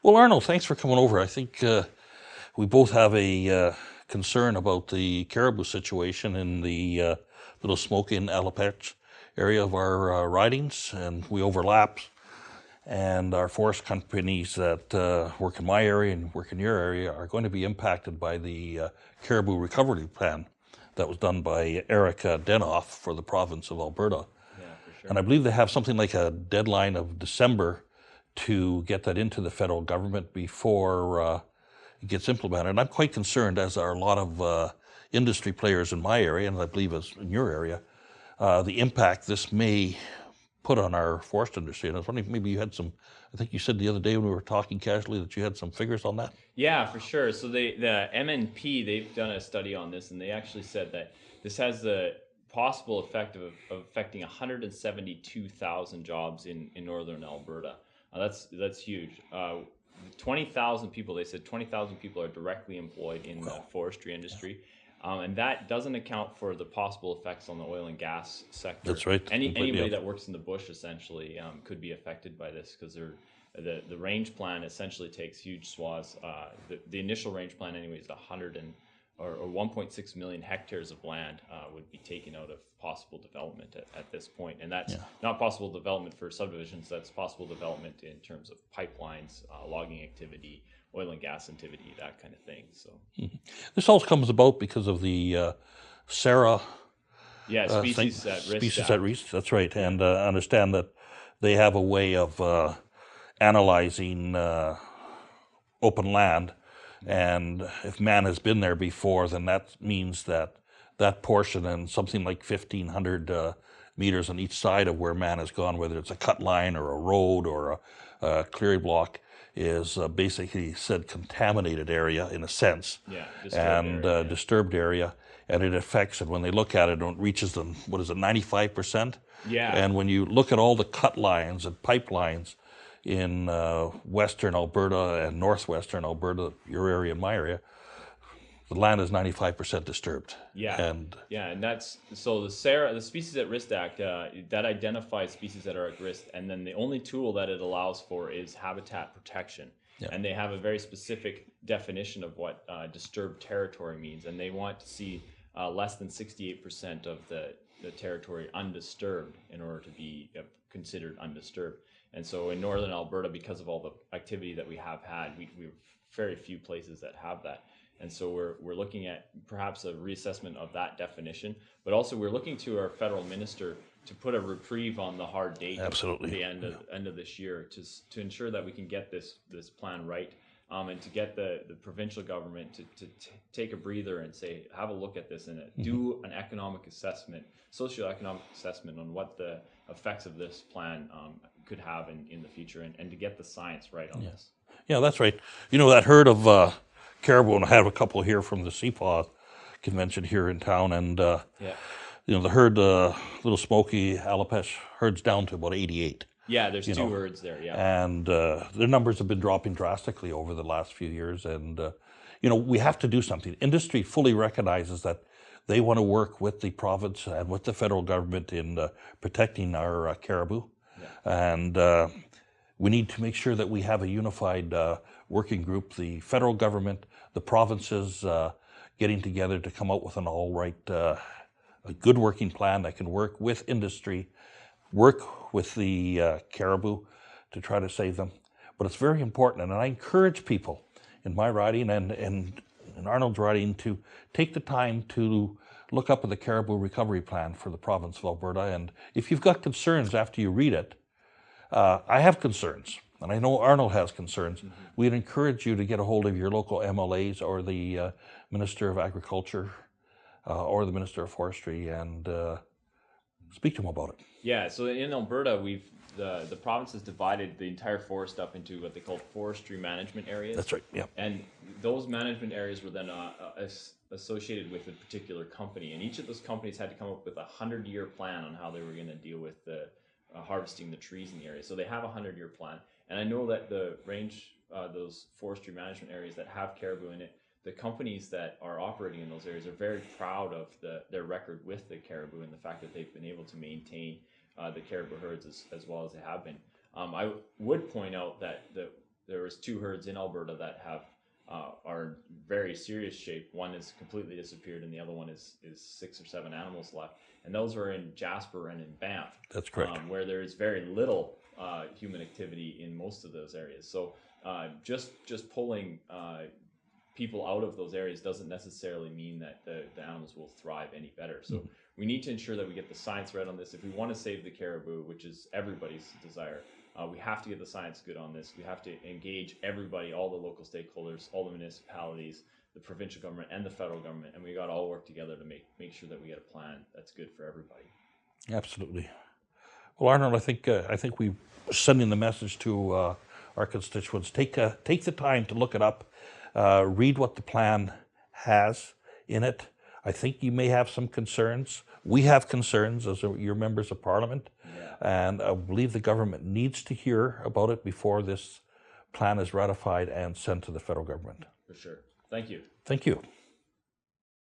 Well, Arnold, thanks for coming over. I think we both have a concern about the caribou situation in the Little Smoky and Alapech area of our ridings, and we overlap. And our forest companies that work in my area and work in your area are going to be impacted by the caribou recovery plan that was done by Eric Denoff for the province of Alberta. Yeah, for sure. And I believe they have something like a deadline of December to get that into the federal government before it gets implemented. And I'm quite concerned, as are a lot of industry players in my area, and I believe as in your area, the impact this may put on our forest industry. And I was wondering if maybe you had some, I think you said the other day when we were talking casually that you had some figures on that. Yeah, for sure. So the MNP, they've done a study on this, and they actually said that this has the possible effect of affecting 172,000 jobs in northern Alberta. That's huge. 20,000 people. They said 20,000 people are directly employed in the forestry industry. And that doesn't account for the possible effects on the oil and gas sector. That's right. Anybody that works in the bush essentially could be affected by this because the range plan essentially takes huge swaths. The initial range plan, anyway, is 1.6 million hectares of land would be taken out of possible development at this point, and that's not possible development for subdivisions. That's possible development in terms of pipelines, logging activity, oil and gas activity, that kind of thing. So This all comes about because of the SARA yeah, species at risk. Species at risk, that's right. And understand that they have a way of analyzing open land. And if man has been there before, then that means that that portion and something like 1,500 meters on each side of where man has gone, whether it's a cut line or a road or a clearing block, is basically said contaminated area in a sense. Yeah, Disturbed area. And it affects it when they look at it, it reaches them, what is it, 95%? Yeah. And when you look at all the cut lines and pipelines in western Alberta and northwestern Alberta, your area and my area, the land is 95% disturbed. Yeah, and that's so the SARA, the Species at Risk Act, that identifies species that are at risk, and then the only tool that it allows for is habitat protection. Yeah. And they have a very specific definition of what disturbed territory means, and they want to see less than 68% of the territory undisturbed in order to be considered undisturbed. And so in northern Alberta, because of all the activity that we have had, we have very few places that have that. And so we're looking at perhaps a reassessment of that definition, but also we're looking to our federal minister to put a reprieve on the hard date. Absolutely. At the end of this year to ensure that we can get this plan right, and to get the provincial government to take a breather and say, have a look at this and do an economic assessment, socioeconomic assessment on what the effects of this plan could have in the future, and to get the science right on this. Yeah, that's right. You know, that herd of caribou, and I have a couple here from the CPAW convention here in town, and you know, the herd, Little Smoky, Alapech, herd's down to about 88. Yeah, there's two herds there, And their numbers have been dropping drastically over the last few years, and you know, we have to do something. Industry fully recognizes that they want to work with the province and with the federal government in protecting our caribou. And we need to make sure that we have a unified working group, the federal government, the provinces getting together to come out with an a good working plan that can work with industry, work with the caribou to try to save them. But it's very important, and I encourage people in my riding and in Arnold's riding to take the time to look up at the Caribou Recovery Plan for the province of Alberta. And if you've got concerns after you read it, I have concerns, and I know Arnold has concerns. We'd encourage you to get a hold of your local MLAs or the Minister of Agriculture or the Minister of Forestry and speak to them about it. Yeah, so in Alberta, the province has divided the entire forest up into what they call forestry management areas. That's right, yeah. And those management areas were then associated with a particular company, and each of those companies had to come up with a 100-year plan on how they were going to deal with the harvesting the trees in the area. So they have a 100-year plan, and I know that the range, those forestry management areas that have caribou in it, the companies that are operating in those areas are very proud of their record with the caribou and the fact that they've been able to maintain the caribou herds as well as they have been. I would point out that there was 2 herds in Alberta that are in very serious shape. One has completely disappeared, and the other one is 6 or 7 animals left. And those are in Jasper and in Banff. That's correct. Where there is very little human activity in most of those areas. So just pulling people out of those areas doesn't necessarily mean that the animals will thrive any better. So we need to ensure that we get the science right on this. If we want to save the caribou, which is everybody's desire, we have to get the science good on this. We have to engage everybody, all the local stakeholders, all the municipalities, the provincial government, and the federal government, and we got to all work together to make sure that we get a plan that's good for everybody. Absolutely. Well, Arnold, I think we're sending the message to our constituents. Take the time to look it up, read what the plan has in it. I think you may have some concerns. We have concerns as your members of Parliament, and I believe the government needs to hear about it before this plan is ratified and sent to the federal government. For sure. Thank you. Thank you.